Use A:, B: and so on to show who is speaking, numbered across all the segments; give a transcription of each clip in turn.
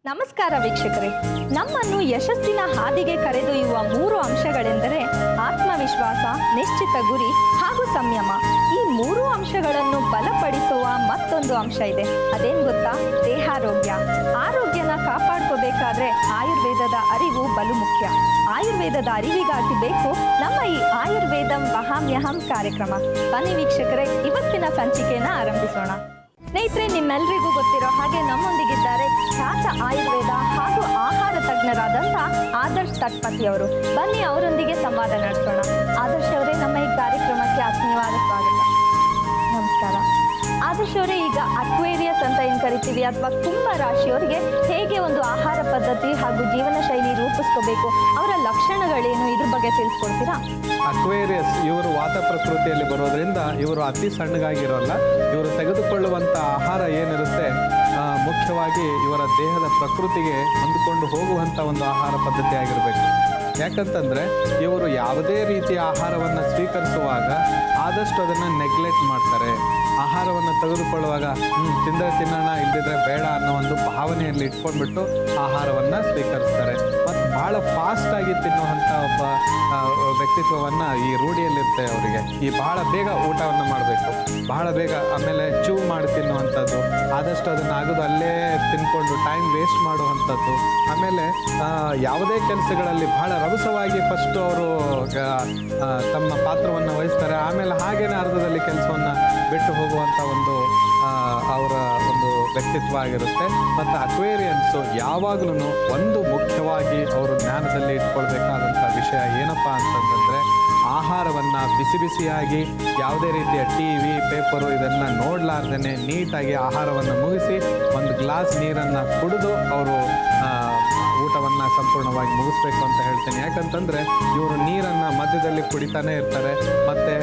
A: ನಮಸ್ಕಾರ ವೀಕ್ಷಕರೇ, ನಮ್ಮನ್ನು ಯಶಸ್ಸಿನ ಹಾದಿಗೆ ಕರೆದೊಯ್ಯುವ 3 ಅಂಶಗಳೆಂದರೆ ಆತ್ಮವಿಶ್ವಾಸ, ನಿಶ್ಚಿತ ಗುರಿ ಹಾಗೂ ಸಂಯಮ. ಈ 3 ಅಂಶಗಳನ್ನು ಬಲಪಡಿಸುವ ಮತ್ತೊಂದು ಅಂಶ ಇದೆ. ಅದೇನು ಗೊತ್ತಾ? ದೇಹಾರೋಗ್ಯ. ಆರೋಗ್ಯನ ಕಾಪಾಡ್ಕೋಬೇಕಾದ್ರೆ ಆಯುರ್ವೇದದ ಅರಿವು ಬಲು ಮುಖ್ಯ. ಆಯುರ್ವೇದದ ಅರಿವಿಗಾಗಿ ಬೇಕು ನಮ್ಮ ಈ ಆಯುರ್ವೇದಂ ವಹಾಮ್ಯಹಂ ಕಾರ್ಯಕ್ರಮ. ಬನ್ನಿ ವೀಕ್ಷಕರೇ, ಇವತ್ತಿನ ಸಂಚಿಕೆಯನ್ನು ಆರಂಭಿಸೋಣ. ಸ್ನೇಹಿತರೆ, ನಿಮ್ಮೆಲ್ಲರಿಗೂ ಗೊತ್ತಿರೋ ಹಾಗೆ ನಮ್ಮೊಂದಿಗಿದ್ದಾರೆ ಖ್ಯಾತ ಆಯುರ್ವೇದ ಹಾಗೂ ಆಹಾರ ತಜ್ಞರಾದಂಥ ಆದರ್ಶ್ ತಟ್ಪತಿ ಅವರು. ಬನ್ನಿ ಅವರೊಂದಿಗೆ ಸಂವಾದ ನಡೆಸೋಣ. ಆದರ್ಶ್ ಅವರೇ, ನಮ್ಮ ಈ ಕಾರ್ಯಕ್ರಮಕ್ಕೆ ಆತ್ಮೀಯವಾದ ಸ್ವಾಗತ. ನಮಸ್ಕಾರ ಆದರ್ಶ್ ಅವರೇ. ಈಗ ಅಕ್ವೇರಿಯಸ್ ಅಂತ ಏನು ಕರಿತೀವಿ ಅಥವಾ ಕುಂಭ ರಾಶಿಯವರಿಗೆ ಹೇಗೆ ಒಂದು ಆಹಾರ ಪದ್ಧತಿ ಹಾಗೂ ಜೀವನ ಶೈಲಿ ರೂಪಿಸ್ಕೋಬೇಕು, ಅವರ ಲಕ್ಷಣಗಳೇನು, ಇದ್ರ ಬಗ್ಗೆ ತಿಳಿಸ್ಕೊಡ್ತೀರಾ?
B: ಅಕ್ವೇರಿಯಸ್ ಇವರು ವಾತ ಪ್ರಕೃತಿಯಲ್ಲಿ ಬರೋದ್ರಿಂದ ಇವರು ಅತಿ ಸಣ್ಣಗಾಗಿರೋಲ್ಲ. ಇವರು ತೆಗೆದುಕೊಳ್ಳುವಂಥ ಆಹಾರ ಏನಿರುತ್ತೆ ಮುಖ್ಯವಾಗಿ ಇವರ ದೇಹದ ಪ್ರಕೃತಿಗೆ ಹೊಂದಿಕೊಂಡು ಹೋಗುವಂಥ ಒಂದು ಆಹಾರ ಪದ್ಧತಿ ಆಗಿರಬೇಕು. ಯಾಕಂತಂದರೆ ಇವರು ಯಾವುದೇ ರೀತಿಯ ಆಹಾರವನ್ನು ಸ್ವೀಕರಿಸುವಾಗ ಆದಷ್ಟು ಅದನ್ನು ನೆಗ್ಲೆಕ್ಟ್ ಮಾಡ್ತಾರೆ. ಆಹಾರವನ್ನು ತೆಗೆದುಕೊಳ್ಳುವಾಗ ತಿಂದರೆ ತಿನ್ನೋಣ, ಇಲ್ಲದಿದ್ದರೆ ಬೇಡ ಅನ್ನೋ ಒಂದು ಭಾವನೆಯಲ್ಲಿ ಇಟ್ಕೊಂಡ್ಬಿಟ್ಟು ಆಹಾರವನ್ನು ಸ್ವೀಕರಿಸ್ತಾರೆ. ಮತ್ತು ಭಾಳ ಫಾಸ್ಟಾಗಿ ತಿನ್ನುವಂಥ ಒಬ್ಬ ವ್ಯಕ್ತಿತ್ವವನ್ನು ಈ ರೂಢಿಯಲ್ಲಿರುತ್ತೆ ಅವರಿಗೆ. ಈ ಬಹಳ ಬೇಗ ಊಟವನ್ನು ಮಾಡಬೇಕು, ಬಹಳ ಬೇಗ, ಆಮೇಲೆ ಚೂ ಮಾಡಿ ತಿನ್ನುವಂಥದ್ದು, ಆದಷ್ಟು ಅದನ್ನು ಆಗೋದು ಅಲ್ಲೇ ತಿನ್ಕೊಂಡು ಟೈಮ್ ವೇಸ್ಟ್ ಮಾಡುವಂಥದ್ದು. ಆಮೇಲೆ ಯಾವುದೇ ಕೆಲಸಗಳಲ್ಲಿ ಬಹಳ ರಭಸವಾಗಿ ಫಸ್ಟು ಅವರು ತಮ್ಮ ಪಾತ್ರವನ್ನು ವಹಿಸ್ತಾರೆ. ಆಮೇಲೆ ಹಾಗೇನೆ ಅರ್ಧದಲ್ಲಿ ಕೆಲಸವನ್ನು ಬಿಟ್ಟು ಹೋಗುವಂಥ ಒಂದು ಅವರ ಒಂದು ವ್ಯಕ್ತಿತ್ವ ಆಗಿರುತ್ತೆ. ಮತ್ತು ಅಕ್ವೇರಿಯನ್ಸು ಯಾವಾಗಲೂ ಒಂದು ಮುಖ್ಯವಾಗಿ ಅವರು ಜ್ಞಾನದಲ್ಲಿ ಇಟ್ಕೊಳ್ಬೇಕಾದಂಥ ವಿಷಯ ಏನಪ್ಪ ಅಂತಂತಂದರೆ, ಆಹಾರವನ್ನು ಬಿಸಿ ಬಿಸಿಯಾಗಿ ಯಾವುದೇ ರೀತಿಯ ಟಿ.ವಿ. ಪೇಪರು ಇದೆಲ್ಲ ನೋಡಲಾರ್ದೇ ನೀಟಾಗಿ ಆಹಾರವನ್ನು ಮುಗಿಸಿ ಒಂದು ಗ್ಲಾಸ್ ನೀರನ್ನು ಕುಡಿದು ಅವರು ಊಟವನ್ನು ಸಂಪೂರ್ಣವಾಗಿ ಮುಗಿಸ್ಬೇಕು ಅಂತ ಹೇಳ್ತೇನೆ. ಯಾಕಂತಂದರೆ ಇವರು ನೀರನ್ನು ಮಧ್ಯದಲ್ಲಿ ಕುಡಿತಾನೆ ಇರ್ತಾರೆ. ಮತ್ತು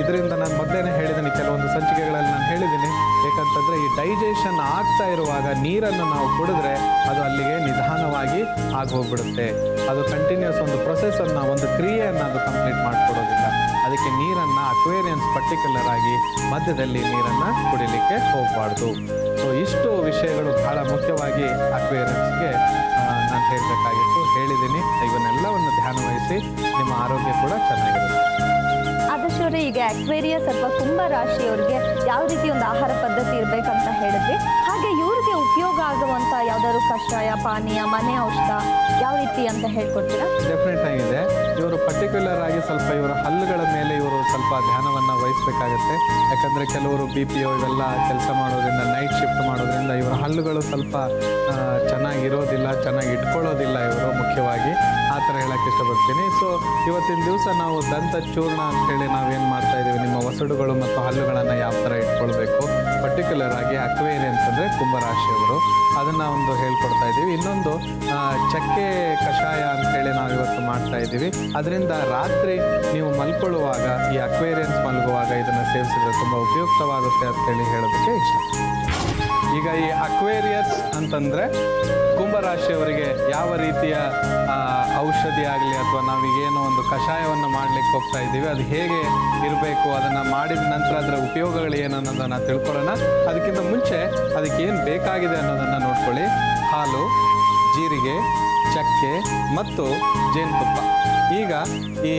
B: ಇದರಿಂದ ನಾನು ಮೊದಲೇ ಹೇಳಿದ್ದೀನಿ, ಕೆಲವೊಂದು ಸಂಚಿಕೆಗಳಲ್ಲಿ ನಾನು ಹೇಳಿದ್ದೀನಿ, ಏಕೆಂತಂದರೆ ಈ ಡೈಜೆಷನ್ ಆಗ್ತಾ ಇರುವಾಗ ನೀರನ್ನು ನಾವು ಕುಡಿದ್ರೆ ಅದು ಅಲ್ಲಿಗೆ ನಿಧಾನವಾಗಿ ಆಗೋಗ್ಬಿಡುತ್ತೆ. ಅದು ಕಂಟಿನ್ಯೂಸ್ ಒಂದು ಪ್ರೊಸೆಸನ್ನು, ಒಂದು ಕ್ರಿಯೆಯನ್ನು ಅದು ಕಂಪ್ಲೀಟ್ ಮಾಡಿಕೊಡೋದಿಲ್ಲ. ಅದಕ್ಕೆ ನೀರನ್ನು ಅಕ್ವೇರಿಯನ್ಸ್ ಪರ್ಟಿಕ್ಯುಲರ್ ಆಗಿ ಮಧ್ಯದಲ್ಲಿ ನೀರನ್ನು ಕುಡಿಲಿಕ್ಕೆ ಹೋಗಬಾರ್ದು. ಸೊ ಇಷ್ಟು ವಿಷಯಗಳು ಬಹಳ ಮುಖ್ಯವಾಗಿ ಅಕ್ವೇರಿಯನ್ಸ್ಗೆ ನಾನು ಹೇಳಬೇಕಾಗಿತ್ತು, ಹೇಳಿದ್ದೀನಿ. ಇವನ್ನೆಲ್ಲವನ್ನು ಧ್ಯಾನ ವಹಿಸಿ ನಿಮ್ಮ ಆರೋಗ್ಯ ಕೂಡ ಚೆನ್ನಾಗಿರುತ್ತೆ.
A: ಆದರ್ಶ್ ಅವರೇ, ಈಗ ಅಕ್ವೇರಿಯಸ್ ಅಥವಾ ಕುಂಭ ರಾಶಿಯವರಿಗೆ ಯಾವ ರೀತಿ ಒಂದು ಆಹಾರ ಪದ್ಧತಿ ಇರಬೇಕಂತ ಹೇಳಿದ್ವಿ. ಹಾಗೆ ಇವ್ರಿಗೆ ಉಪಯೋಗ ಆಗುವಂಥ ಯಾವ್ದಾದ್ರು ಕಷಾಯ, ಪಾನೀಯ, ಮನೆ ಔಷಧ ಯಾವ ರೀತಿ ಅಂತ ಹೇಳ್ಕೊಡ್ತೀರಾ?
B: ಡೆಫಿನೆಟ್ ಆಗಿದೆ. ಇವರು ಪರ್ಟಿಕ್ಯುಲರ್ ಆಗಿ ಸ್ವಲ್ಪ ಇವರ ಹಲ್ಲುಗಳ ಮೇಲೆ ಇವರು ಸ್ವಲ್ಪ ಧ್ಯಾನವನ್ನು ವಹಿಸಬೇಕಾಗತ್ತೆ. ಯಾಕಂದರೆ ಕೆಲವರು BPO ಇವೆಲ್ಲ ಕೆಲಸ ಮಾಡೋದ್ರಿಂದ, ನೈಟ್ ಶಿಫ್ಟ್ ಮಾಡೋದ್ರಿಂದ ಇವರ ಹಲ್ಲುಗಳು ಸ್ವಲ್ಪ ಚೆನ್ನಾಗಿರೋದಿಲ್ಲ, ಚೆನ್ನಾಗಿ ಇಟ್ಕೊಳ್ಳೋದಿಲ್ಲ ಇವರು. ಮುಖ್ಯವಾಗಿ ಆ ಥರ ಹೇಳೋಕ್ಕೆ ಇಷ್ಟಪಡ್ತೀನಿ. ಸೊ ಇವತ್ತಿನ ದಿವಸ ನಾವು ದಂತ ಚೂರ್ಣ ಅಂತೇಳಿ ನಾವೇನು ಮಾಡ್ತಾಯಿದ್ದೀವಿ, ನಿಮ್ಮ ಒಸಡುಗಳು ಮತ್ತು ಹಲ್ಲುಗಳನ್ನು ಯಾವ ಥರ ಇಟ್ಕೊಳ್ಬೇಕು, ಪರ್ಟಿಕ್ಯುಲರ್ ಆಗಿ ಅಕ್ವೇರಿಯನ್ಸ್ ಅಂದರೆ ಕುಂಭರಾಶಿಯವರು, ಅದನ್ನು ಒಂದು ಹೇಳ್ಕೊಡ್ತಾ ಇದ್ದೀವಿ. ಇನ್ನೊಂದು ಚಕ್ಕೆ ಕಷಾಯ ಅಂಥೇಳಿ ನಾವು ಇವತ್ತು ಮಾಡ್ತಾ ಇದ್ದೀವಿ. ಅದರಿಂದ ರಾತ್ರಿ ನೀವು ಮಲ್ಕೊಳ್ಳುವಾಗ, ಈ ಅಕ್ವೇರಿಯನ್ಸ್ ಮಲಗುವಾಗ ಇದನ್ನು ಸೇವಿಸಿದ್ರೆ ತುಂಬ ಉಪಯುಕ್ತವಾಗುತ್ತೆ ಅಂತೇಳಿ ಹೇಳೋದಕ್ಕೆ ಇಷ್ಟ. ಈಗ ಈ ಅಕ್ವೇರಿಯಸ್ ಅಂತಂದರೆ ಕುಂಭರಾಶಿಯವರಿಗೆ ಯಾವ ರೀತಿಯ ಔಷಧಿ ಆಗಲಿ ಅಥವಾ ನಾವೀಗೇನೋ ಒಂದು ಕಷಾಯವನ್ನು ಮಾಡಲಿಕ್ಕೆ ಹೋಗ್ತಾ ಇದ್ದೀವಿ, ಅದು ಹೇಗೆ ಇರಬೇಕು, ಅದನ್ನು ಮಾಡಿದ ನಂತರ ಅದರ ಉಪಯೋಗಗಳು ಏನು ಅನ್ನೋದನ್ನು ತಿಳ್ಕೊಳ್ಳೋಣ. ಅದಕ್ಕಿಂತ ಮುಂಚೆ ಅದಕ್ಕೆ ಏನು ಬೇಕಾಗಿದೆ ಅನ್ನೋದನ್ನು ನೋಡ್ಕೊಳ್ಳಿ. ಹಾಲು, ಜೀರಿಗೆ, ಚಕ್ಕೆ ಮತ್ತು ಜೇನುತುಪ್ಪ. ಈಗ ಈ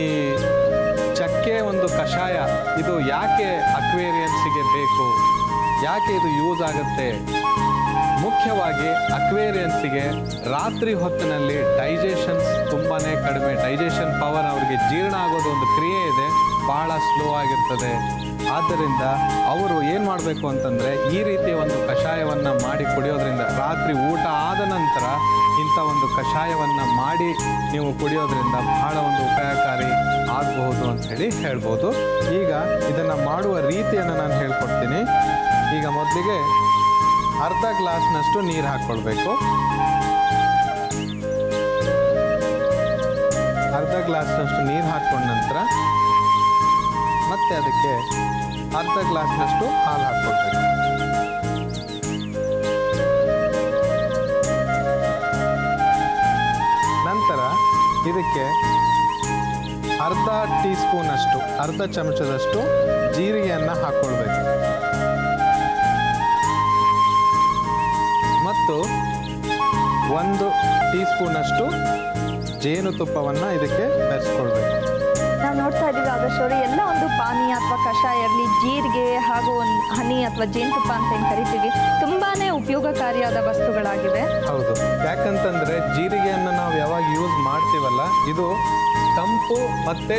B: ಚಕ್ಕೆ ಒಂದು ಕಷಾಯ, ಇದು ಯಾಕೆ ಅಕ್ವೇರಿಯನ್ಸಿಗೆ ಬೇಕು, ಯಾಕೆ ಇದು ಯೂಸ್ ಆಗುತ್ತೆ? ಮುಖ್ಯವಾಗಿ ಅಕ್ವೇರಿಯನ್ಸಿಗೆ ರಾತ್ರಿ ಹೊತ್ತಿನಲ್ಲಿ ಡೈಜೆಷನ್ಸ್ ತುಂಬಾ ಕಡಿಮೆ. ಡೈಜೆಷನ್ ಪವರ್, ಅವರಿಗೆ ಜೀರ್ಣ ಆಗೋದು ಒಂದು ಕ್ರಿಯೆ ಇದೆ, ಭಾಳ ಸ್ಲೋ ಆಗಿರ್ತದೆ. ಆದ್ದರಿಂದ ಅವರು ಏನು ಮಾಡಬೇಕು ಅಂತಂದರೆ, ಈ ರೀತಿಯ ಒಂದು ಕಷಾಯವನ್ನು ಮಾಡಿ ಕುಡಿಯೋದ್ರಿಂದ, ರಾತ್ರಿ ಊಟ ಆದ ನಂತರ ಇಂಥ ಒಂದು ಕಷಾಯವನ್ನು ಮಾಡಿ ನೀವು ಕುಡಿಯೋದ್ರಿಂದ ಬಹಳ ಒಂದು ಉಪಾಯಕಾರಿ ಆಗಬಹುದು ಅಂಥೇಳಿ ಹೇಳ್ಬೋದು. ಈಗ ಇದನ್ನು ಮಾಡುವ ರೀತಿಯನ್ನು ನಾನು ಹೇಳ್ಕೊಡ್ತೀನಿ. ಈಗ ಮೊದಲಿಗೆ ಅರ್ಧ ಗ್ಲಾಸ್ನಷ್ಟು ನೀರು ಹಾಕ್ಕೊಳ್ಬೇಕು. ಅರ್ಧ ಗ್ಲಾಸ್ನಷ್ಟು ನೀರು ಹಾಕ್ಕೊಂಡ ನಂತರ ಮತ್ತೆ ಅದಕ್ಕೆ ಅರ್ಧ ಗ್ಲಾಸ್ನಷ್ಟು ಹಾಲು ಹಾಕ್ಕೊಳ್ಬೇಕು. ನಂತರ ಇದಕ್ಕೆ ಅರ್ಧ ಟೀ ಸ್ಪೂನಷ್ಟು, ಅರ್ಧ ಚಮಚದಷ್ಟು ಜೀರಿಗೆಯನ್ನು ಹಾಕ್ಕೊಳ್ಬೇಕು. ಮತ್ತು 1 ಟೀ ಸ್ಪೂನಷ್ಟು ಜೇನುತುಪ್ಪವನ್ನು ಇದಕ್ಕೆ ಬೆರೆಸ್ಕೊಳ್ಬೇಕು.
A: ನಾವು ನೋಡ್ತಾ ಇದ್ದೀವಿ ಆದರ್ಶ್ ಅವರೇ, ಎಲ್ಲ ಒಂದು ಪಾನೀಯ ಅಥವಾ ಕಷಾಯ ಇರಲಿ, ಜೀರಿಗೆ ಹಾಗೂ ಒಂದು ಹನಿ ಅಥವಾ ಜೇನುತುಪ್ಪ ಅಂತ ಏನು ಕರಿತೀವಿ, ತುಂಬಾನೇ ಉಪಯೋಗಕಾರಿಯಾದ ವಸ್ತುಗಳಾಗಿವೆ.
B: ಹೌದು, ಯಾಕಂತಂದರೆ ಜೀರಿಗೆಯನ್ನು ನಾವು ಯಾವಾಗ ಯೂಸ್ ಮಾಡ್ತೀವಲ್ಲ, ಇದು ತಂಪು ಮತ್ತು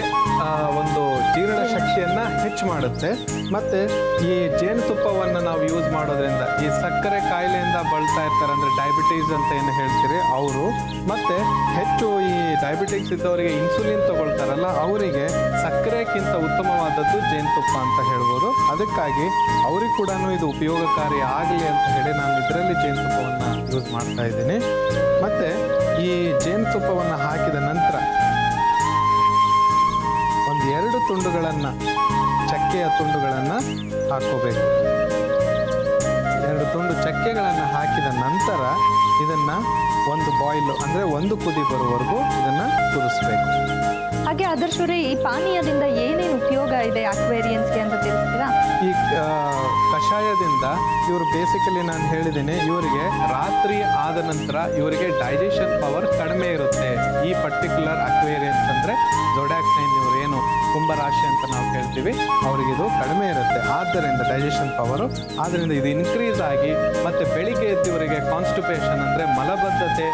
B: ಒಂದು ಜೀರ್ಣ ಶಕ್ತಿಯನ್ನು ಹೆಚ್ಚು ಮಾಡುತ್ತೆ. ಮತ್ತು ಈ ಜೇನುತುಪ್ಪವನ್ನು ನಾವು ಯೂಸ್ ಮಾಡೋದ್ರಿಂದ ಈ ಸಕ್ಕರೆ ಕಾಯಿಲೆಯಿಂದ ಬಳಲ್ತಾ ಇರ್ತಾರೆ, ಅಂದರೆ ಡಯಾಬಿಟೀಸ್ ಅಂತ ಏನು ಹೇಳ್ತೀರಿ ಅವರು, ಮತ್ತು ಹೆಚ್ಚು ಈ ಡಯಾಬಿಟಿಕ್ಸ್ ಇದ್ದವರಿಗೆ ಇನ್ಸುಲಿನ್ ತಗೊಳ್ತಾರಲ್ಲ, ಅವರಿಗೆ ಸಕ್ಕರೆಗಿಂತ ಉತ್ತಮವಾದದ್ದು ಜೇನುತುಪ್ಪ ಅಂತ ಹೇಳ್ಬೋದು. ಅದಕ್ಕಾಗಿ ಅವ್ರಿಗೆ ಕೂಡ ಇದು ಉಪಯೋಗಕಾರಿ ಆಗಲಿ ಅಂತ ಹೇಳಿ ನಾನು ಇದರಲ್ಲಿ ಜೇನುತುಪ್ಪವನ್ನು ಯೂಸ್ ಮಾಡ್ತಾ ಇದ್ದೀನಿ. ಮತ್ತು ಈ ಜೇನುತುಪ್ಪವನ್ನು ಹಾಕಿದ ನಂತರ 2 ತುಂಡುಗಳನ್ನು, ಚಕ್ಕೆಯ ತುಂಡುಗಳನ್ನು ಹಾಕ್ಕೋಬೇಕು. 2 ತುಂಡು ಚಕ್ಕೆಗಳನ್ನು ಹಾಕಿದ ನಂತರ ಇದನ್ನು ಒಂದು ಬಾಯ್ಲು ಅಂದರೆ 1 ಕುದಿ ಬರುವವರೆಗೂ ಇದನ್ನು ಕುದಿಸ್ಬೇಕು.
A: ಹಾಗೆ ಆದರ್ಶ್ ಅವರೇ, ಈ ಪಾನೀಯದಿಂದ ಏನೇನು ಉಪಯೋಗ ಇದೆ ಅಕ್ವೇರಿಯನ್ಸ್ಗೆ ಅಂತ ತಿಳಿಸ್ತೀರಾ?
B: ಈ ಕಷಾಯದಿಂದ ಇವರು ಬೇಸಿಕಲಿ ನಾನು ಹೇಳಿದ್ದೀನಿ, ಇವರಿಗೆ ರಾತ್ರಿ ಆದ ನಂತರ ಇವರಿಗೆ ಡೈಜೆಷನ್ ಪವರ್ ಕಡಿಮೆ ಇರುತ್ತೆ. ಈ ಪರ್ಟಿಕ್ಯುಲರ್ ಅಕ್ವೇರಿಯನ್ಸ್ ಅಂದರೆ ಝೋಡಿಯಾಕ್ ಸೈನ್, ಇವರೇನು ಕುಂಭರಾಶಿ ಅಂತ ನಾವು ಹೇಳ್ತೀವಿ, ಅವರಿಗೆ ಇದು ಕಡಿಮೆ ಇರುತ್ತೆ. ಆದ್ದರಿಂದ ಡೈಜೆಷನ್ ಪವರು, ಆದ್ದರಿಂದ ಇದು ಇನ್ಕ್ರೀಸ್ ಆಗಿ ಮತ್ತು ಬೆಳಿಗ್ಗೆ ಎದ್ದು ಇವರಿಗೆ ಕಾನ್ಸ್ಟಿಪೇಷನ್ ಅಂದರೆ ಮಲಬದ್ಧತೆ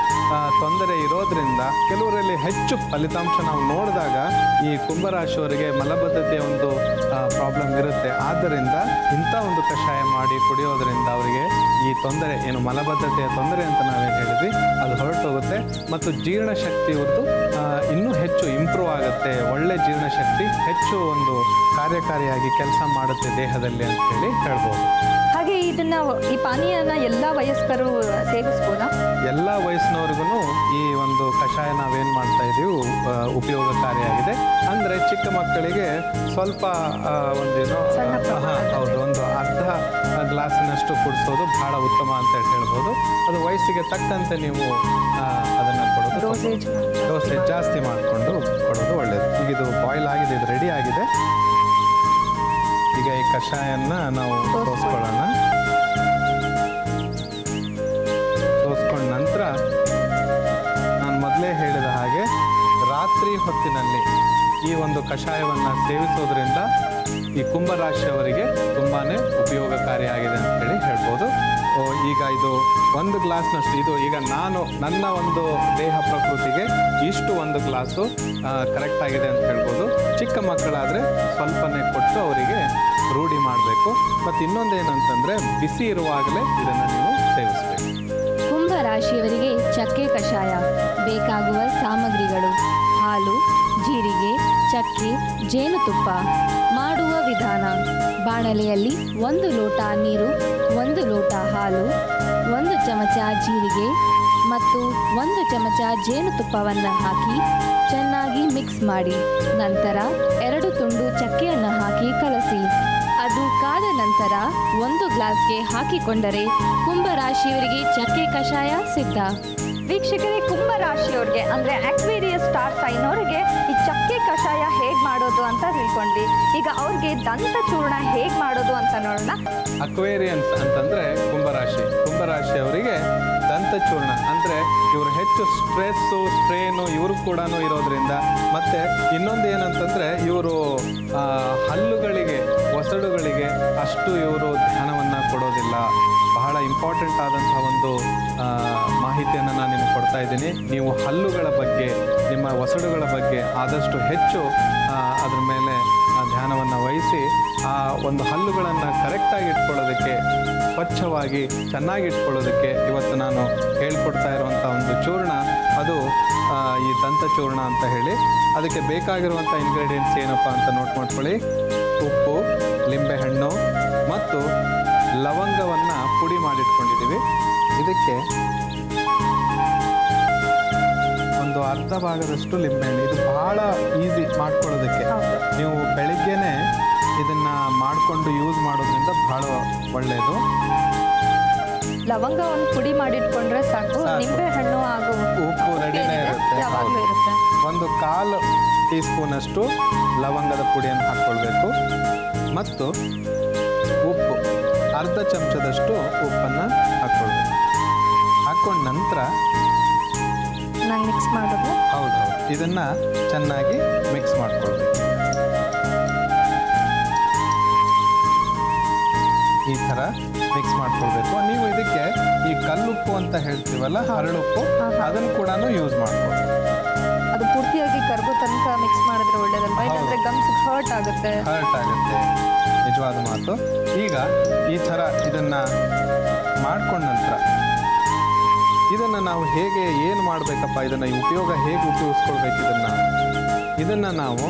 B: ತೊಂದರೆ ಇರೋದ್ರಿಂದ ಕೆಲವರಲ್ಲಿ ಹೆಚ್ಚು ಫಲಿತಾಂಶ ನಾವು ನೋಡಿದಾಗ ಈ ಕುಂಭರಾಶಿಯವರಿಗೆ ಮಲಬದ್ಧತೆಯ ಒಂದು ಪ್ರಾಬ್ಲಮ್ ಇರುತ್ತೆ. ಆದ್ದರಿಂದ ಇಂಥ ಒಂದು ಕಷಾಯ ಮಾಡಿ ಕುಡಿಯೋದ್ರಿಂದ ಅವರಿಗೆ ಈ ತೊಂದರೆ ಏನು ಮಲಬದ್ಧತೆಯ ತೊಂದರೆ ಅಂತ ನಾವೇನು ಹೇಳಿದ್ವಿ ಅದು ಹೊರಟೋಗುತ್ತೆ ಮತ್ತು ಜೀರ್ಣಶಕ್ತಿ ಇವ್ರದ್ದು ಇನ್ನೂ ಹೆಚ್ಚು ಇಂಪ್ರೂವ್ ಆಗುತ್ತೆ. ಒಳ್ಳೆ ಜೀರ್ಣಶಕ್ತಿ ಹೆಚ್ಚು ಒಂದು ಕಾರ್ಯಕಾರಿಯಾಗಿ ಕೆಲಸ ಮಾಡುತ್ತೆ ದೇಹದಲ್ಲಿ ಅಂತ ಹೇಳಿ ಹೇಳ್ಬೋದು.
A: ಹಾಗೆ ಈ ಪಾನೀಯನ ಎಲ್ಲ ವಯಸ್ಕರು ಸೇವಿಸ್ಬೋದಾ?
B: ಎಲ್ಲ ವಯಸ್ಸಿನವ್ರಿಗೂ ಈ ಒಂದು ಕಷಾಯ ನಾವೇನು ಮಾಡ್ತಾ ಇದ್ದೀವಿ ಉಪಯೋಗಕಾರಿಯಾಗಿದೆ. ಅಂದರೆ ಚಿಕ್ಕ ಮಕ್ಕಳಿಗೆ ಸ್ವಲ್ಪ ಒಂದೇನೋ ಹೌದು, ಒಂದು ಅರ್ಧ ಗ್ಲಾಸಿನಷ್ಟು ಕುಡಿಸೋದು ಬಹಳ ಉತ್ತಮ ಅಂತ ಹೇಳ್ಬೋದು. ಅದು ವಯಸ್ಸಿಗೆ ತಕ್ಕಂತೆ ನೀವು ಅದನ್ನು ಕೊಡೋದು, ಡೋಸೇಜ್ ಜಾಸ್ತಿ ಮಾಡಿಕೊಂಡು ಕೊಡೋದು ಒಳ್ಳೆಯದು. ಈಗ ಇದು ಬಾಯ್ಲ್ ಆಗಿದೆ, ಇದು ರೆಡಿ ಆಗಿದೆ. ಈಗ ಈ ಕಷಾಯನ ನಾವು ಸೋಸ್ಕೊಳ್ಳೋಣ. ಸೋಸ್ಕೊಂಡ ನಂತರ ನಾನು ಮೊದಲೇ ಹೇಳಿದ ಹಾಗೆ ರಾತ್ರಿ ಹೊತ್ತಿನಲ್ಲಿ ಈ ಒಂದು ಕಷಾಯವನ್ನು ಸೇವಿಸೋದ್ರಿಂದ ಈ ಕುಂಭರಾಶಿಯವರಿಗೆ ತುಂಬಾ ಉಪಯೋಗಕಾರಿಯಾಗಿದೆ ಅಂತೇಳಿ ಹೇಳ್ಬೋದು. ಈಗ ಇದು 1 ಗ್ಲಾಸ್ನಷ್ಟು, ಇದು ಈಗ ನನ್ನ ಒಂದು ದೇಹ ಪ್ರಕೃತಿಗೆ ಇಷ್ಟು 1 ಗ್ಲಾಸು ಕರೆಕ್ಟಾಗಿದೆ ಅಂತ ಹೇಳ್ಬೋದು. ಚಿಕ್ಕ ಮಕ್ಕಳಾದರೆ ಸ್ವಲ್ಪನೇ ಕೊಟ್ಟು ಅವರಿಗೆ ರೂಢಿ ಮಾಡಬೇಕು. ಮತ್ತು ಇನ್ನೊಂದು ಏನಂತಂದರೆ ಬಿಸಿ ಇರುವಾಗಲೇ ಇದನ್ನು ನೀವು ಸೇವಿಸಬೇಕು.
C: ಕುಂಭರಾಶಿಯವರಿಗೆ ಚಕ್ಕೆ ಕಷಾಯ ಬೇಕಾಗುವ ಸಾಮಗ್ರಿಗಳು: ಹಾಲು, ಜೀರಿಗೆ, ಚಕ್ಕೆ, ಜೇನುತುಪ್ಪ. ಮಾಡುವ ವಿಧಾನ: ಬಾಣಲೆಯಲ್ಲಿ 1 ಲೋಟ ನೀರು, 1 ಲೋಟ ಹಾಲು, 1 ಚಮಚ ಜೀರಿಗೆ ಮತ್ತು 1 ಚಮಚ ಜೇನುತುಪ್ಪವನ್ನು ಹಾಕಿ ಚೆನ್ನಾಗಿ ಮಿಕ್ಸ್ ಮಾಡಿ. ನಂತರ 2 ತುಂಡು ಚಕ್ಕೆಯನ್ನು ಹಾಕಿ ಕಲಸಿ. ಅದು ಕಾದ ನಂತರ 1 ಗ್ಲಾಸ್ಗೆ ಹಾಕಿಕೊಂಡರೆ ಕುಂಭರಾಶಿಯವರಿಗೆ ಚಕ್ಕೆ ಕಷಾಯ ಸಿದ್ಧ.
A: ವೀಕ್ಷಕರೇ, ಕುಂಭರಾಶಿಯವ್ರಿಗೆ ಅಂದರೆ ಅಕ್ವೇರಿಯಸ್ ಸ್ಟಾರ್ ಸೈನ್ ಅವರಿಗೆ ಈ ಚಕ್ಕೆ ಕಷಾಯ ಹೇಗೆ ಮಾಡೋದು ಅಂತ ತಿಳ್ಕೊಂಡ್ವಿ. ಈಗ ಅವ್ರಿಗೆ ದಂತ ಚೂರ್ಣ ಹೇಗೆ ಮಾಡೋದು ಅಂತ ನೋಡೋಣ.
B: ಅಕ್ವೇರಿಯನ್ಸ್ ಅಂತಂದರೆ ಕುಂಭರಾಶಿಯವರಿಗೆ ದಂತ ಚೂರ್ಣ ಅಂದರೆ ಇವರು ಹೆಚ್ಚು ಸ್ಟ್ರೇನು ಇವರು ಕೂಡ ಇರೋದ್ರಿಂದ, ಮತ್ತು ಇನ್ನೊಂದು ಏನಂತಂದರೆ ಇವರು ಹಲ್ಲುಗಳಿಗೆ, ಒಸಡುಗಳಿಗೆ ಅಷ್ಟು ಇವರು ಧ್ಯಾನವನ್ನು ಕೊಡೋದಿಲ್ಲ. ಬಹಳ ಇಂಪಾರ್ಟೆಂಟ್ ಆದಂಥ ಒಂದು ಮಾಹಿತಿಯನ್ನು ನಾನು ನಿಮಗೆ ಕೊಡ್ತಾ ಇದ್ದೀನಿ. ನೀವು ಹಲ್ಲುಗಳ ಬಗ್ಗೆ, ನಿಮ್ಮ ಒಸಡುಗಳ ಬಗ್ಗೆ ಆದಷ್ಟು ಹೆಚ್ಚು ಅದ್ರ ಮೇಲೆ ಧ್ಯಾನವನ್ನು ವಹಿಸಿ ಆ ಒಂದು ಹಲ್ಲುಗಳನ್ನು ಕರೆಕ್ಟಾಗಿ ಇಟ್ಕೊಳ್ಳೋದಕ್ಕೆ, ಸ್ವಚ್ಛವಾಗಿ ಚೆನ್ನಾಗಿ ಇಟ್ಕೊಳ್ಳೋದಕ್ಕೆ ಇವತ್ತು ನಾನು ಹೇಳ್ಕೊಡ್ತಾ ಇರುವಂಥ ಒಂದು ಚೂರ್ಣ ಅದು ಈ ದಂತ ಚೂರ್ಣ ಅಂತ ಹೇಳಿ. ಅದಕ್ಕೆ ಬೇಕಾಗಿರುವಂಥ ಇಂಗ್ರೀಡಿಯೆಂಟ್ಸ್ ಏನಪ್ಪ ಅಂತ ನೋಟ್ ಮಾಡ್ಕೊಳ್ಳಿ. ಉಪ್ಪು, ಲಿಂಬೆಹಣ್ಣು ಮತ್ತು ಲವಂಗವನ್ನು ಪುಡಿ ಮಾಡಿಟ್ಕೊಂಡಿದ್ದೀವಿ. ಇದಕ್ಕೆ ಒಂದು ಅರ್ಧ ಭಾಗದಷ್ಟು ಲಿಂಬೆಹಣ್ಣು. ಇದು ಬಹಳ ಈಸಿ ಮಾಡ್ಕೊಳ್ಳೋದಕ್ಕೆ. ನೀವು ಬೆಳಿಗ್ಗೆನೆ ಇದನ್ನು ಮಾಡಿಕೊಂಡು ಯೂಸ್ ಮಾಡೋದ್ರಿಂದ ಬಹಳ ಒಳ್ಳೆಯದು.
A: ಲವಂಗವನ್ನು ಪುಡಿ ಮಾಡಿಟ್ಕೊಂಡ್ರೆ ಸಾಕು, ನಿಂಬೆ ಹಣ್ಣು ಹಾಗೂ
B: ಉಪ್ಪು ರೆಡಿನೇ ಇರುತ್ತೆ. ಒಂದು 1/4 ಟೀ ಸ್ಪೂನಷ್ಟು ಲವಂಗದ ಪುಡಿಯನ್ನು ಹಾಕ್ಕೊಳ್ಬೇಕು ಮತ್ತು ಉಪ್ಪು ಅರ್ಧ ಚಮಚದಷ್ಟು ಉಪ್ಪನ್ನು ಹಾಕ್ಕೊಳ್ಬೇಕು. ಹಾಕ್ಕೊಂಡ ನಂತರ
A: ಚೆನ್ನಾಗಿ ಮಿಕ್ಸ್ ಮಾಡೋದು.
B: ಹೌದು ಹೌದು, ಇದನ್ನು ಚೆನ್ನಾಗಿ ಮಿಕ್ಸ್ ಮಾಡ್ಕೊಳ್ಬೇಕು. ಈ ಥರ ಮಿಕ್ಸ್ ಮಾಡ್ಕೊಳ್ಬೇಕು. ನೀವು ಇದಕ್ಕೆ ಈ ಕಲ್ಲುಪ್ಪು ಅಂತ ಹೇಳ್ತೀವಲ್ಲ, ಹರಳುಪ್ಪು, ಅದನ್ನು ಕೂಡ ಯೂಸ್ ಮಾಡ್ಬೋದು.
A: ಅದು ಪೂರ್ತಿಯಾಗಿ ಕರ್ಗೋ ತನಕ ಮಿಕ್ಸ್ ಮಾಡಿದ್ರೆ ಒಳ್ಳೇದಲ್ವಾ? ಇಲ್ಲಾಂದ್ರೆ ಗಮ್ಸ್ ಹರ್ಟ್ ಆಗುತ್ತೆ.
B: ನಿಜವಾದ ಮಾತು. ಈಗ ಈ ಥರ ಇದನ್ನು ಮಾಡ್ಕೊಂಡ ನಂತರ ಇದನ್ನು ನಾವು ಹೇಗೆ ಏನು ಮಾಡಬೇಕಪ್ಪ, ಇದನ್ನು ಉಪಯೋಗ ಹೇಗೆ ಉಪಯೋಗಿಸ್ಕೊಳ್ಬೇಕು, ಇದನ್ನು ನಾವು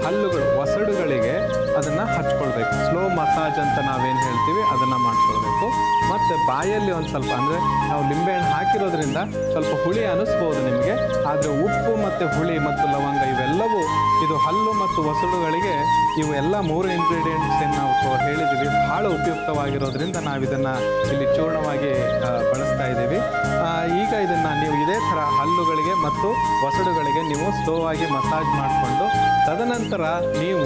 B: ಹಲ್ಲುಗಳು ಒಸಡುಗಳಿಗೆ ಅದನ್ನು ಹಚ್ಕೊಳ್ಬೇಕು. ಸ್ಲೋ ಮಸಾಜ್ ಅಂತ ನಾವೇನು ಹೇಳ್ತೀವಿ ಅದನ್ನು ಮಾಡ್ಕೊಳ್ಬೇಕು. ಮತ್ತು ಬಾಯಲ್ಲಿ ಒಂದು ಸ್ವಲ್ಪ, ಅಂದರೆ ನಾವು ಲಿಂಬೆಹಣ್ಣು ಹಾಕಿರೋದ್ರಿಂದ ಸ್ವಲ್ಪ ಹುಳಿ ಅನ್ನಿಸ್ಬೋದು ನಿಮಗೆ, ಆದರೆ ಉಪ್ಪು ಮತ್ತು ಹುಳಿ ಮತ್ತು ಲವಂಗ ಇವೆಲ್ಲವೂ ಇದು ಹಲ್ಲು ಮತ್ತು ಒಸಡುಗಳಿಗೆ ಇವು ಎಲ್ಲ 3 ಇಂಗ್ರೀಡಿಯೆಂಟ್ಸ್ ಏನು ನಾವು ಹೇಳಿದ್ದೀವಿ ಭಾಳ ಉಪಯುಕ್ತವಾಗಿರೋದ್ರಿಂದ ನಾವು ಇದನ್ನು ಇಲ್ಲಿ ಚೂರ್ಣವಾಗಿ ಬಳಸ್ತಾ ಇದ್ದೀವಿ. ಈಗ ಇದನ್ನು ನೀವು ಇದೇ ಥರ ಹಲ್ಲುಗಳಿಗೆ ಮತ್ತು ಒಸಡುಗಳಿಗೆ ನೀವು ಸ್ಲೋ ಆಗಿ ಮಸಾಜ್ ಮಾಡಿಕೊಂಡು ತದನಂತರ ನೀವು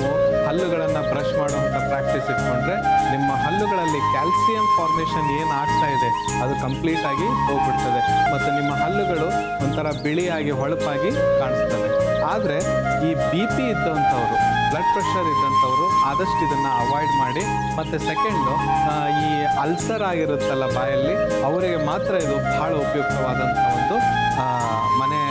B: ಹಲ್ಲುಗಳನ್ನು ಬ್ರಷ್ ಮಾಡುವಂಥ ಪ್ರಾಕ್ಟೀಸ್ ಇಟ್ಕೊಂಡ್ರೆ ನಿಮ್ಮ ಹಲ್ಲುಗಳಲ್ಲಿ ಕ್ಯಾಲ್ಸಿಯಂ ಫಾರ್ಮೇಷನ್ ಏನು ಆಗ್ತಾ ಇದೆ ಅದು ಕಂಪ್ಲೀಟಾಗಿ ಹೋಗ್ಬಿಡ್ತದೆ ಮತ್ತು ನಿಮ್ಮ ಹಲ್ಲುಗಳು ಒಂಥರ ಬಿಳಿಯಾಗಿ ಹೊಳಪಾಗಿ ಕಾಣಿಸ್ತವೆ. ಆದರೆ ಈ BP ಇದ್ದಂಥವ್ರು, ಬ್ಲಡ್ ಪ್ರೆಷರ್ ಇದ್ದಂಥವ್ರು ಆದಷ್ಟು ಇದನ್ನು ಅವಾಯ್ಡ್ ಮಾಡಿ. ಮತ್ತು ಸೆಕೆಂಡು, ಈ ಅಲ್ಸರ್ ಆಗಿರುತ್ತಲ್ಲ ಬಾಯಲ್ಲಿ, ಅವರಿಗೆ ಮಾತ್ರ ಇದು ಭಾಳ ಉಪಯುಕ್ತವಾದಂಥ ಒಂದು ಮನೆ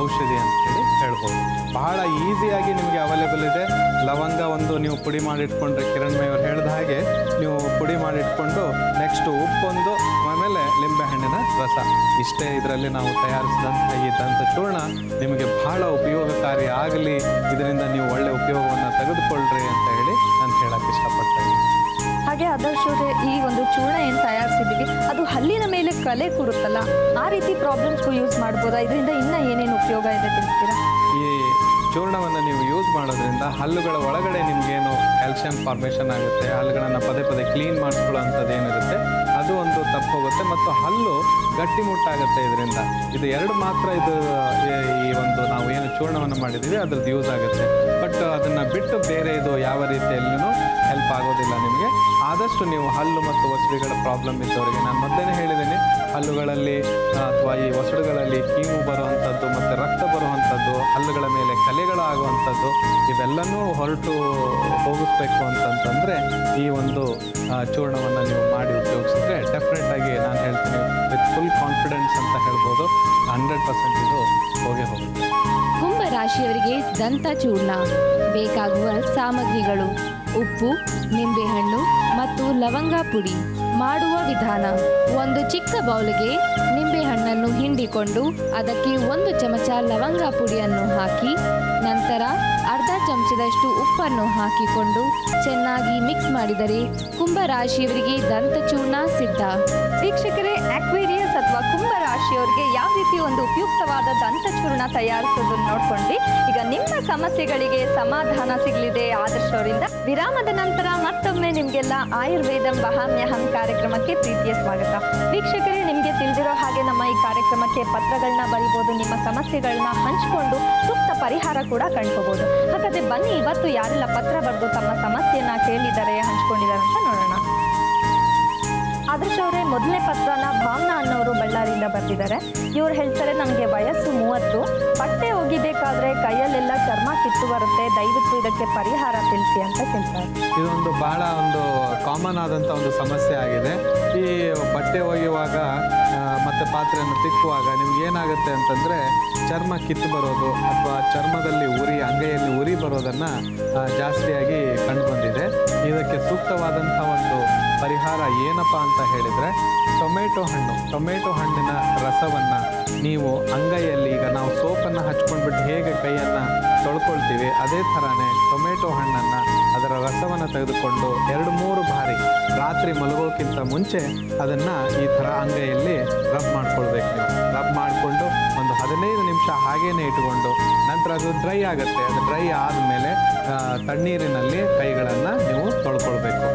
B: ಔಷಧಿ ಅಂತೇಳಿ ಹೇಳ್ಬೋದು. ಬಹಳ ಈಸಿಯಾಗಿ ನಿಮಗೆ ಅವೈಲೇಬಲ್ ಇದೆ. ಲವಂಗ ಒಂದು ನೀವು ಪುಡಿ ಮಾಡಿಟ್ಕೊಂಡ್ರೆ, ಕಿರಣ್ ಮೈ ಅವರು ಹೇಳಿದ ಹಾಗೆ ನೀವು ಪುಡಿ ಮಾಡಿಟ್ಕೊಂಡು ನೆಕ್ಸ್ಟು ಉಪ್ಪೊಂದು, ಆಮೇಲೆ ಲಿಂಬೆಹಣ್ಣಿನ ರಸ, ಇಷ್ಟೇ ಇದರಲ್ಲಿ ನಾವು ತಯಾರಿಸಿದಂಥ ಈ ದಂತ ಚೂರ್ಣ ನಿಮಗೆ ಬಹಳ ಉಪಯೋಗಕಾರಿ ಆಗಲಿ, ಇದರಿಂದ ನೀವು ಒಳ್ಳೆ ಉಪಯೋಗವನ್ನು ತೆಗೆದುಕೊಳ್ಳ್ರಿ ಅಂತ ಹೇಳಿ ನಾನು ಹೇಳಕ್ಕೆ ಇಷ್ಟಪಡ್ತೇನೆ.
A: ಹಾಗೆ ಆದರ್ಶ್ ಅವರೇ, ಈ ಒಂದು ಚೂರ್ಣ ಏನು ತಯಾರಿಸಿದ್ದೀವಿ ಅದು ಹಲ್ಲಿನ ಮೇಲೆ ಕಲೆ ಕೂರುತ್ತಲ್ಲ, ಆ ರೀತಿ ಪ್ರಾಬ್ಲಮ್ಸ್ಗೂ ಯೂಸ್ ಮಾಡ್ಬೋದಾ? ಇದರಿಂದ ಇನ್ನೂ ಏನೇನು ಉಪಯೋಗ ಇದೆ ತಿಳಿಸ್ತೀರಾ?
B: ಈ ಚೂರ್ಣವನ್ನು ನೀವು ಯೂಸ್ ಮಾಡೋದ್ರಿಂದ ಹಲ್ಲುಗಳ ಒಳಗಡೆ ನಿಮಗೇನು ಕ್ಯಾಲ್ಸಿಯಂ ಫಾರ್ಮೇಷನ್ ಆಗುತ್ತೆ, ಹಲ್ಲುಗಳನ್ನು ಪದೇ ಪದೇ ಕ್ಲೀನ್ ಮಾಡಿಸ್ಕೊಳ್ಳೋ ಅಂಥದ್ದು ಏನಿರುತ್ತೆ ಅದು ಒಂದು ತಪ್ಪು ಹೋಗುತ್ತೆ ಮತ್ತು ಹಲ್ಲು ಗಟ್ಟಿಮುಟ್ಟಾಗುತ್ತೆ. ಇದರಿಂದ ಇದು ಎರಡು ಮಾತ್ರ ಇದು ಈ ಒಂದು ನಾವು ಏನು ಚೂರ್ಣವನ್ನು ಮಾಡಿದ್ದೀವಿ ಅದ್ರದ್ದು ಯೂಸ್ ಆಗುತ್ತೆ. ಬಟ್ ಅದನ್ನು ಬಿಟ್ಟು ಬೇರೆ ಇದು ಯಾವ ರೀತಿಯಲ್ಲೂ ಹೆಲ್ಪ್ ಆಗೋದಿಲ್ಲ ನಿಮಗೆ. ಆದಷ್ಟು ನೀವು ಹಲ್ಲು ಮತ್ತು ಒಸಡುಗಳ ಪ್ರಾಬ್ಲಮ್ ಇದ್ದವರಿಗೆ, ನಾನು ಮೊದಲೇ ಹೇಳಿದ್ದೀನಿ, ಹಲ್ಲುಗಳಲ್ಲಿ ಅಥವಾ ಈ ಒಸಡುಗಳಲ್ಲಿ ಕೀಮು ಬರುವಂಥದ್ದು ಮತ್ತು ರಕ್ತ ಬರುವಂಥದ್ದು, ಹಲ್ಲುಗಳ ಮೇಲೆ ಕಲೆಗಳು ಆಗುವಂಥದ್ದು, ಇವೆಲ್ಲನೂ ಹೊರಟು ಹೋಗಿಸ್ಬೇಕು ಅಂತಂತಂದರೆ ಈ ಒಂದು ಚೂರ್ಣವನ್ನು ನೀವು ಮಾಡಿ ಉಪಯೋಗಿಸಿದ್ರೆ ಡೆಫಿನೆಟಾಗಿ ನಾನು ಹೇಳ್ತೀನಿ ವಿತ್ ಫುಲ್ ಕಾನ್ಫಿಡೆನ್ಸ್ ಅಂತ ಹೇಳ್ಬೋದು, 100% ಇದು ಹೋಗುತ್ತೆ.
C: ಕುಂಭ ರಾಶಿಯವರಿಗೆ ದಂತ ಚೂರ್ಣ ಬೇಕಾಗುವ ಸಾಮಗ್ರಿಗಳು: ಉಪ್ಪು, ನಿಂಬೆಹಣ್ಣು ಮತ್ತು ಲವಂಗ ಪುಡಿ. ಮಾಡುವ ವಿಧಾನ: ಒಂದು ಚಿಕ್ಕ ಬೌಲ್ಗೆ ನಿಂಬೆಹಣ್ಣನ್ನು ಹಿಂಡಿಕೊಂಡು ಅದಕ್ಕೆ 1 ಚಮಚ ಲವಂಗ ಪುಡಿಯನ್ನು ಹಾಕಿ, ನಂತರ ಅರ್ಧ ಚಮಚದಷ್ಟು ಉಪ್ಪನ್ನು ಹಾಕಿಕೊಂಡು ಚೆನ್ನಾಗಿ ಮಿಕ್ಸ್ ಮಾಡಿದರೆ ಕುಂಭ ರಾಶಿಯವರಿಗೆ ದಂತಚೂರ್ಣ ಸಿದ್ಧ.
A: ವೀಕ್ಷಕರೇ, ಅಕ್ವೇರಿಯಸ್ ಅಥವಾ ಕುಂಭ ರಾಶಿಯವರಿಗೆ ಯಾವ ರೀತಿ ಒಂದು ಉಪಯುಕ್ತವಾದ ದಂತಚೂರ್ಣ ತಯಾರಿಸೋದನ್ನು ನೋಡ್ಕೊಂಡ್ವಿ. ಈಗ ನಿಮ್ಮ ಸಮಸ್ಯೆಗಳಿಗೆ ಸಮಾಧಾನ ಸಿಗಲಿದೆ ಆದರ್ಶ್ ಅವರಿಂದ. ವಿರಾಮದ ನಂತರ ಮತ್ತೊಮ್ಮೆ ನಿಮಗೆಲ್ಲ ಆಯುರ್ವೇದಂ ವಹಾಮ್ಯಹಂ ಕಾರ್ಯಕ್ರಮಕ್ಕೆ ಪ್ರೀತಿಯ ಸ್ವಾಗತ. ವೀಕ್ಷಕರೇ, ನಿಮಗೆ ತಿಳಿದಿರೋ ಹಾಗೆ ನಮ್ಮ ಈ ಕಾರ್ಯಕ್ರಮಕ್ಕೆ ಪತ್ರಗಳನ್ನ ಬರಿಬೋದು, ನಿಮ್ಮ ಸಮಸ್ಯೆಗಳನ್ನ ಹಂಚಿಕೊಂಡು ಸೂಕ್ತ ಪರಿಹಾರ ಕೂಡ ಕಂಡ್ಕೋಬಹುದು. ಹಾಗಾದ್ರೆ ಬನ್ನಿ, ಇವತ್ತು ಯಾರೆಲ್ಲ ಪತ್ರ ಬರೆದು ತಮ್ಮ ಸಮಸ್ಯೆಯನ್ನ ಕೇಳಿದ್ದಾರೆ, ಹಂಚ್ಕೊಂಡಿದ್ದಾರೆ ಅಂತ ನೋಡೋಣ. ಆದರ್ಶ್ ಅವರೇ, ಮೊದಲನೇ ಪತ್ರನ ಭಾವನಾ ಅನ್ನೋರು ಬಳ್ಳಾರಿಯಿಂದ ಬರ್ತಿದ್ದಾರೆ. ಇವ್ರು ಹೇಳ್ತಾರೆ, ನನಗೆ ವಯಸ್ಸು 30, ಬಟ್ಟೆ ಒಗಿಬೇಕಾದ್ರೆ ಕೈಯಲ್ಲೆಲ್ಲ ಚರ್ಮ ಕಿತ್ತು ಬರುತ್ತೆ, ದಯವಿಟ್ಟು ಇದಕ್ಕೆ ಪರಿಹಾರ ತಿಳಿಸಿ ಅಂತ ಕೇಳ್ತಾರೆ.
B: ಇದೊಂದು ಬಹಳ ಒಂದು ಕಾಮನ್ ಆದಂಥ ಒಂದು ಸಮಸ್ಯೆ ಆಗಿದೆ. ಈ ಬಟ್ಟೆ ಒಗೆಯುವಾಗ ಮತ್ತು ಪಾತ್ರೆಯನ್ನು ತಿಕ್ಕುವಾಗ ನಿಮ್ಗೆ ಏನಾಗುತ್ತೆ ಅಂತಂದರೆ ಚರ್ಮ ಕಿತ್ತು ಬರೋದು ಅಥವಾ ಚರ್ಮದಲ್ಲಿ ಉರಿ, ಅಂಗೈಯಲ್ಲಿ ಉರಿ ಬರೋದನ್ನು ಜಾಸ್ತಿಯಾಗಿ ಕಂಡುಬಂದಿದೆ. ಇದಕ್ಕೆ ಸೂಕ್ತವಾದಂಥ ಒಂದು ಪರಿಹಾರ ಏನಪ್ಪ ಅಂತ ಹೇಳಿದರೆ, ಟೊಮೆಟೊ ಹಣ್ಣಿನ ರಸವನ್ನು ನೀವು ಅಂಗೈಯಲ್ಲಿ, ಈಗ ನಾವು ಸೋಪನ್ನು ಹಚ್ಕೊಂಡ್ಬಿಟ್ಟು ಹೇಗೆ ಕೈಯನ್ನು ತೊಳ್ಕೊಳ್ತೀವಿ ಅದೇ ಥರನೇ ಟೊಮೆಟೊ ಹಣ್ಣನ್ನು, ಅದರ ರಸವನ್ನು ತೆಗೆದುಕೊಂಡು 2-3 ಬಾರಿ ರಾತ್ರಿ ಮಲಗೋಕ್ಕಿಂತ ಮುಂಚೆ ಅದನ್ನು ಈ ಥರ ಅಂಗೈಯಲ್ಲಿ ರಬ್ ಮಾಡ್ಕೊಳ್ಬೇಕು. ನೀವು ರಬ್ ಮಾಡಿಕೊಂಡು ಒಂದು 15 ನಿಮಿಷ ಹಾಗೇನೆ ಇಟ್ಕೊಂಡು ನಂತರ ಅದು ಡ್ರೈ ಆಗುತ್ತೆ. ಅದು ಡ್ರೈ ಆದಮೇಲೆ ತಣ್ಣೀರಿನಲ್ಲಿ ಕೈಗಳನ್ನು ನೀವು ತೊಳ್ಕೊಳ್ಬೇಕು.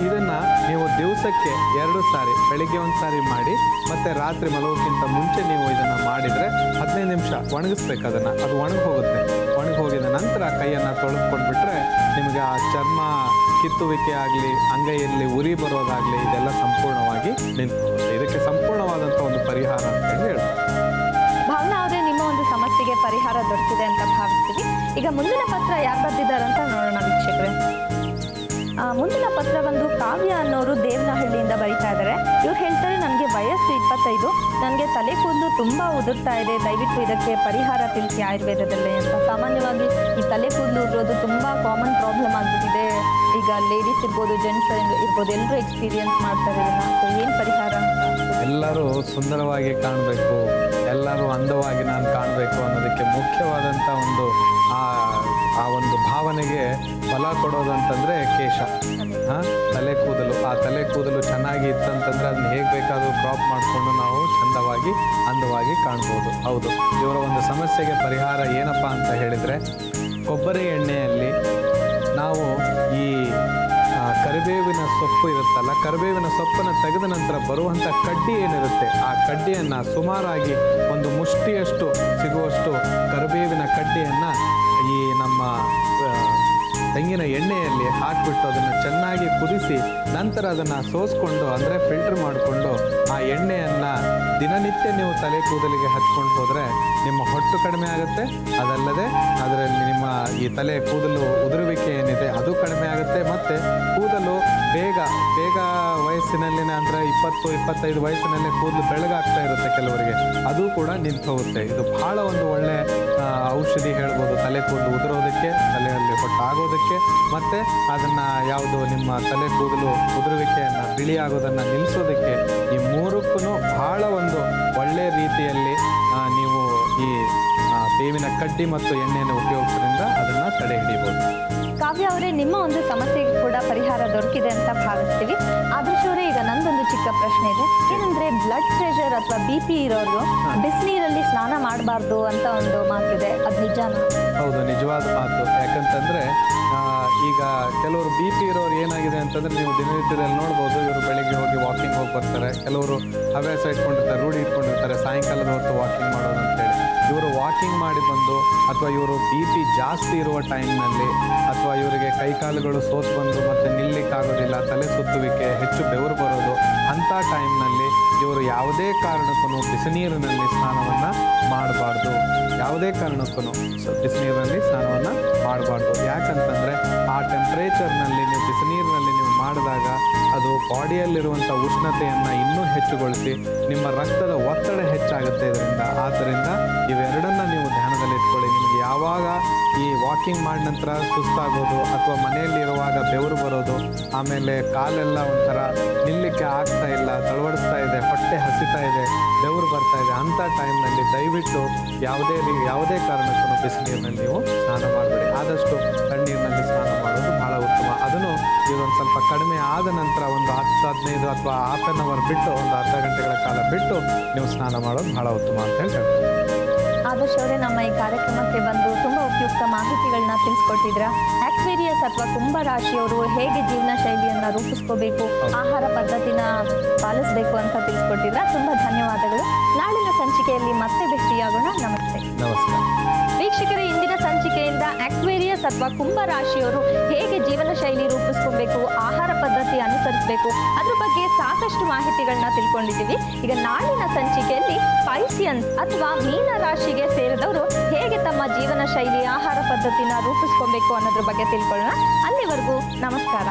B: ಇದನ್ನು ನೀವು ದಿವಸಕ್ಕೆ 2 ಸಾರಿ, ಬೆಳಿಗ್ಗೆ 1 ಸಾರಿ ಮಾಡಿ ಮತ್ತು ರಾತ್ರಿ ಮಲಗೋಕ್ಕಿಂತ ಮುಂಚೆ ನೀವು ಇದನ್ನು ಮಾಡಿದರೆ 15 ನಿಮಿಷ ಒಣಗಿಸ್ಬೇಕು. ಅದು ಒಣಗಿ ಹೋಗುತ್ತೆ. ಒಣಗಿ ಹೋಗಿದ ನಂತರ ಕೈಯನ್ನು ತೊಳೆದುಕೊಂಡ್ಬಿಟ್ರೆ ನಿಮಗೆ ಆ ಚರ್ಮ ಕಿತ್ತುವಿಕೆ ಆಗಲಿ, ಅಂಗೈಯಲ್ಲಿ ಉರಿ ಬರೋದಾಗಲಿ ಇದೆಲ್ಲ ಸಂಪೂರ್ಣವಾಗಿ ನಿಂತು ಹೋಗುತ್ತೆ. ಇದಕ್ಕೆ ಸಂಪೂರ್ಣವಾದಂಥ ಒಂದು ಪರಿಹಾರ ಅಂತೇಳಿ ಹೇಳ್ಬೋದು.
A: ಭಾವನಾ ಅವರೇ, ನಿಮ್ಮ ಒಂದು ಸಮಸ್ಯೆ ದೊರಕಿದೆ ಅಂತ ಭಾವಿಸ್ತೀವಿ. ಈಗ ಮುಂದಿನ ಪತ್ರ ಯಾರು ಬರ್ದಿದ್ದಾರೆ ಅಂತ ನೋಡೋಣ ವೀಕ್ಷಕರೇ. ಮುಂದಿನ ಪತ್ರ ಬಂದು ಕಾವ್ಯ ಅನ್ನೋರು ದೇವನಹಳ್ಳಿಯಿಂದ ಬರೀತಾ ಇದ್ದಾರೆ. ಇವ್ರು ಹೇಳ್ತಾರೆ, ನನಗೆ ವಯಸ್ಸು 25, ನನಗೆ ತಲೆ ಕೂದಲು ತುಂಬ ಉದುರ್ತಾ ಇದೆ, ದಯವಿಟ್ಟು ಇದಕ್ಕೆ ಪರಿಹಾರ ತಿಳಿಸಿ ಆಯುರ್ವೇದದಲ್ಲೇ ಅಂತ. ಸಾಮಾನ್ಯವಾಗಿ ಈ ತಲೆ ಕೂದಲು ಉದುರೋದು ತುಂಬ ಕಾಮನ್ ಪ್ರಾಬ್ಲಮ್ ಆಗಿಬಿಟ್ಟಿದೆ. ಈಗ ಲೇಡೀಸ್ ಇರ್ಬೋದು, ಜೆಂಟ್ಸ್ ಇರ್ಬೋದು, ಎಲ್ಲರೂ ಎಕ್ಸ್ಪೀರಿಯನ್ಸ್ ಮಾಡ್ತಾರೆ ಇದನ್ನು. ಸೊ ಏನು ಪರಿಹಾರ?
B: ಎಲ್ಲರೂ ಸುಂದರವಾಗಿ ಕಾಣಬೇಕು, ಎಲ್ಲರೂ ಅಂದವಾಗಿ ನಾನು ಕಾಣಬೇಕು ಅನ್ನೋದಕ್ಕೆ ಮುಖ್ಯವಾದಂಥ ಒಂದು ಆ ಒಂದು ಭಾವನೆಗೆ ಬಲ ಕೊಡೋದಂತಂದರೆ ಕೇಶ, ತಲೆ ಕೂದಲು. ಆ ತಲೆ ಕೂದಲು ಚೆನ್ನಾಗಿ ಇತ್ತಂತಂದರೆ ಅದನ್ನ ಹೇಗೆ ಬೇಕಾದರೂ ಕ್ರಾಪ್ ಮಾಡಿಕೊಂಡು ನಾವು ಚಂದವಾಗಿ ಅಂದವಾಗಿ ಕಾಣ್ಬೋದು. ಹೌದು, ಇವರ ಒಂದು ಸಮಸ್ಯೆಗೆ ಪರಿಹಾರ ಏನಪ್ಪ ಅಂತ ಹೇಳಿದರೆ, ಕೊಬ್ಬರಿ ಎಣ್ಣೆಯಲ್ಲಿ ನಾವು ಈ ಕರಿಬೇವಿನ ಸೊಪ್ಪು ಇರುತ್ತಲ್ಲ, ಕರಿಬೇವಿನ ಸೊಪ್ಪನ್ನು ತೆಗೆದ ನಂತರ ಬರುವಂಥ ಕಡ್ಡಿ ಏನಿರುತ್ತೆ, ಆ ಕಡ್ಡಿಯನ್ನು ಸುಮಾರಾಗಿ ಒಂದು ಮುಷ್ಟಿಯಷ್ಟು ಸಿಗುವಷ್ಟು ಕರಿಬೇವಿನ ಕಡ್ಡಿಯನ್ನು ಈ ನಮ್ಮ ತೆಂಗಿನ ಎಣ್ಣೆಯಲ್ಲಿ ಹಾಕಿಬಿಟ್ಟು ಅದನ್ನು ಚೆನ್ನಾಗಿ ಕುದಿಸಿ ನಂತರ ಅದನ್ನು ಸೋಸ್ಕೊಂಡು, ಅಂದರೆ ಫಿಲ್ಟರ್ ಮಾಡಿಕೊಂಡು ಆ ಎಣ್ಣೆಯನ್ನು ದಿನನಿತ್ಯ ನೀವು ತಲೆ ಕೂದಲಿಗೆ ಹಚ್ಕೊಂಡು ಹೋದರೆ ನಿಮ್ಮ ಹೊಟ್ಟು ಕಡಿಮೆ ಆಗುತ್ತೆ. ಅದಲ್ಲದೆ ಅದರಲ್ಲಿ ನಿಮ್ಮ ಈ ತಲೆ ಕೂದಲು ಉದುರುವಿಕೆ ಏನಿದೆ ಅದು ಕಡಿಮೆ ಆಗುತ್ತೆ. ಮತ್ತು ಕೂದಲು ಬೇಗ ವಯಸ್ಸಿನಲ್ಲಿನ ಅಂದರೆ 20-25 ವಯಸ್ಸಿನಲ್ಲೇ ಕೂದಲು ಬೆಳಗಾಗ್ತಾ ಇರುತ್ತೆ ಕೆಲವರಿಗೆ, ಅದು ಕೂಡ ನಿಂತು ಹೋಗುತ್ತೆ. ಇದು ಭಾಳ ಒಂದು ಒಳ್ಳೆಯ ಔಷಧಿ ಹೇಳ್ಬೋದು ತಲೆ ಕೂದಲು ಉದುರೋದಕ್ಕೆ, ತಲೆಯಲ್ಲಿ ಹೊಟ್ಟಾಗೋದಕ್ಕೆ, ಮತ್ತು ಅದನ್ನು ಯಾವುದು ನಿಮ್ಮ ತಲೆ ಕೂದಲು ಉದುರುವಿಕೆಯನ್ನು ಬಿಳಿ ಆಗೋದನ್ನು ನಿಲ್ಲಿಸೋದಕ್ಕೆ. ಈ ಮೂರಕ್ಕೂ ಭಾಳ ಒಂದು ಒಳ್ಳೆಯ ರೀತಿಯಲ್ಲಿ ನೀವು ಈ ಬೇವಿನ ಕಡ್ಡಿ ಮತ್ತು ಎಣ್ಣೆಯನ್ನು ಉಪಯೋಗಿಸೋದ್ರಿಂದ ಅದನ್ನು ತಡೆ ಹಿಡಿಬೋದು.
A: ಕಾವ್ಯ ಅವರೇ, ನಿಮ್ಮ ಒಂದು ಸಮಸ್ಯೆಗೆ ಕೂಡ ಪರಿಹಾರ ದೊರಕಿದೆ ಅಂತ ಭಾವಿಸ್ತೀವಿ. ಆದರ್ಶ್ ಅವರೇ, ಈಗ ನಂದೊಂದು ಚಿಕ್ಕ ಪ್ರಶ್ನೆ ಇದೆ. ಏನಂದ್ರೆ ಬ್ಲಡ್ ಪ್ರೆಷರ್ ಅಥವಾ BP ಇರೋರು ಬಿಸಿನೀರಲ್ಲಿ ಸ್ನಾನ ಮಾಡಬಾರ್ದು ಅಂತ ಒಂದು ಮಾತಿದೆ, ಅದು ನಿಜಾನ?
B: ಹೌದು, ನಿಜವಾದ ಮಾತು. ಯಾಕಂತಂದರೆ ಈಗ ಕೆಲವರು BP ಇರೋರು ಏನಾಗಿದೆ ಅಂತಂದರೆ, ನೀವು ದಿನನಿತ್ಯದಲ್ಲಿ ನೋಡ್ಬೋದು, ಇವರು ಬೆಳಿಗ್ಗೆ ಹೋಗಿ ವಾಕಿಂಗ್ ಹೋಗಿ ಬರ್ತಾರೆ, ಕೆಲವರು ಹವ್ಯಾಸ ಇಟ್ಕೊಂಡಿರ್ತಾರೆ, ರೂಢಿ ಇಟ್ಕೊಂಡಿರ್ತಾರೆ ಸಾಯಂಕಾಲದ ಹೊತ್ತು ವಾಕಿಂಗ್ ಮಾಡೋದು ಅಂತೇಳಿ. ಇವರು ವಾಕಿಂಗ್ ಮಾಡಿ ಬಂದು ಅಥವಾ ಇವರು BP ಜಾಸ್ತಿ ಇರುವ ಟೈಮ್ನಲ್ಲಿ, ಅಥವಾ ಇವರಿಗೆ ಕೈಕಾಲುಗಳು ಸೋತು ಬಂದು ಮತ್ತು ನಿಲ್ಲಕ್ಕಾಗೋದಿಲ್ಲ, ತಲೆ ಸುತ್ತುವಿಕೆ, ಹೆಚ್ಚು ಬೆವರು ಬರೋದು, ಅಂಥ ಟೈಮ್ನಲ್ಲಿ ಇವರು ಯಾವುದೇ ಕಾರಣಕ್ಕೂ ಬಿಸಿನೀರಿನಲ್ಲಿ ಸ್ನಾನವನ್ನು ಮಾಡಬಾರ್ದು. ಯಾವುದೇ ಕಾರಣಕ್ಕೂ ಬಿಸಿನೀರಿನಲ್ಲಿ ಸ್ನಾನವನ್ನು ಮಾಡಬಾರ್ದು. ಯಾಕಂತಂದರೆ ಆ ಟೆಂಪ್ರೇಚರ್ನಲ್ಲಿ ನೀವು ಬಿಸಿನೀರಿನಲ್ಲಿ ನೀವು ಮಾಡಿದಾಗ ಅದು ಬಾಡಿಯಲ್ಲಿರುವಂಥ ಉಷ್ಣತೆಯನ್ನು ಇನ್ನೂ ಹೆಚ್ಚುಗೊಳಿಸಿ ನಿಮ್ಮ ರಕ್ತದ ಒತ್ತಡ ಹೆಚ್ಚಾಗುತ್ತೆ ಇದರಿಂದ. ಆದ್ದರಿಂದ ಇವೆರಡನ್ನು ನೀವು ಧ್ಯಾನದಲ್ಲಿಟ್ಕೊಳ್ಳಿ. ನಿಮಗೆ ಯಾವಾಗ ಈ ವಾಕಿಂಗ್ ಮಾಡಿದ ನಂತರ ಸುಸ್ತಾಗೋದು ಅಥವಾ ಮನೆಯಲ್ಲಿರುವಾಗ ಬೆವರು ಬರೋದು, ಆಮೇಲೆ ಕಾಲೆಲ್ಲ ಒಂಥರ ನಿಲ್ಲಕ್ಕೆ ಆಗ್ತಾ ಇಲ್ಲ, ತಳವಡಿಸ್ತಾ ಇದೆ, ಹೊಟ್ಟೆ ಹಸಿತಾ ಇದೆ, ಬೆವರು ಬರ್ತಾ ಇದೆ, ಅಂಥ ಟೈಮ್ನಲ್ಲಿ ದಯವಿಟ್ಟು ಯಾವುದೇ ಕಾರಣಕ್ಕೂ ಬಿಸಿನೀರಿನಲ್ಲಿ ನೀವು ಸ್ನಾನ ಮಾಡಬೇಡಿ. ಆದಷ್ಟು ತಣ್ಣೀರಿನಲ್ಲಿ ಸ್ನಾನ ಮಾಡೋದು ಭಾಳ ಉತ್ತಮ. ಅದನ್ನು ಇದೊಂದು ಸ್ವಲ್ಪ ಕಡಿಮೆ ಆದ ನಂತರ ಒಂದು 10-15 ಅಥವಾ ಹಾಫ್ ಆನ್ ಅವರ್ ಬಿಟ್ಟು, ಒಂದು ಅರ್ಧ ಗಂಟೆಗಳ ಕಾಲ ಬಿಟ್ಟು ನೀವು ಸ್ನಾನ ಮಾಡೋದು ಭಾಳ ಉತ್ತಮ ಅಂತ ಹೇಳ್ತಾರೆ.
A: ಆದರ್ಶ್ ಅವರೇ, ನಮ್ಮ ಈ ಕಾರ್ಯಕ್ರಮಕ್ಕೆ ಬಂದು ತುಂಬ ಉಪಯುಕ್ತ ಮಾಹಿತಿಗಳನ್ನ ತಿಳಿಸ್ಕೊಟ್ಟಿದ್ರ. ಆಕ್ವೇರಿಯಸ್ ಅಥವಾ ಕುಂಭ ರಾಶಿಯವರು ಹೇಗೆ ಜೀವನ ಶೈಲಿಯನ್ನು ರೂಪಿಸ್ಕೋಬೇಕು, ಆಹಾರ ಪದ್ಧತಿನ ಪಾಲಿಸಬೇಕು ಅಂತ ತಿಳಿಸ್ಕೊಟ್ಟಿದ್ರ. ತುಂಬ ಧನ್ಯವಾದಗಳು. ನಾಳಿನ ಸಂಚಿಕೆಯಲ್ಲಿ ಮತ್ತೆ ಭೇಟಿಯಾಗೋಣ. ನಮಸ್ತೆ.
B: ನಮಸ್ಕಾರ
A: ವೀಕ್ಷಕರೇ, ಇಂದಿನ ಸಂಚಿಕೆಯಿಂದ ಆಕ್ವೇರಿಯಸ್ ಅಥವಾ ಕುಂಭ ರಾಶಿಯವರು ಹೇಗೆ ಜೀವನ ಶೈಲಿ ರೂಪಿಸ್ಕೊಬೇಕು, ಆಹಾರ ಪದ್ಧತಿ ಅನುಸರಿಸಬೇಕು, ಅದ್ರ ಬಗ್ಗೆ ಸಾಕಷ್ಟು ಮಾಹಿತಿಗಳನ್ನ ತಿಳ್ಕೊಂಡಿದ್ದೀವಿ. ಈಗ ನಾಳಿನ ಸಂಚಿಕೆಯಲ್ಲಿ ಪೈಸಿಯನ್ಸ್ ಅಥವಾ ಮೀನ ರಾಶಿಗೆ ಸೇರಿದವರು ಹೇಗೆ ತಮ್ಮ ಜೀವನ ಶೈಲಿ, ಆಹಾರ ಪದ್ಧತಿನ ರೂಪಿಸ್ಕೊಬೇಕು ಅನ್ನೋದ್ರ ಬಗ್ಗೆ ತಿಳ್ಕೊಳ್ಳೋಣ. ಅಲ್ಲಿವರೆಗೂ ನಮಸ್ಕಾರ.